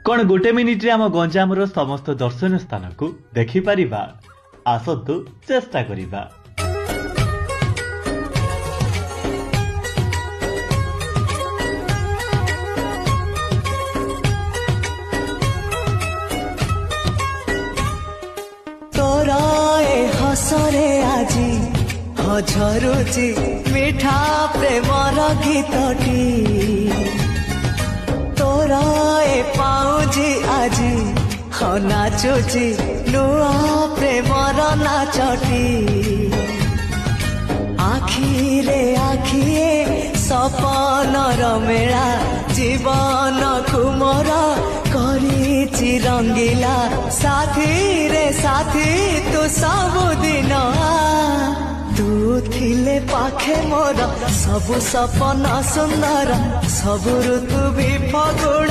कौन गोटे मिनिट्रे आम गंजामर समस्त दर्शनीय स्थान को देखिपर आसतु चेष्टा करिबा। तोरा ए हसरे आजी झरुची मिठा प्रेमर गीतटी तोरा ए पाउजी आजी नाचुची नुआ प्रेमर नाचटी आखिरे आखिए सपनर मेला जीवन कुमर करिछि रंगीला साथी रे साथी तू सबुदिन तू थिले पाखे मोर सबु सपन सुंदर सबु ऋतु भी फगुण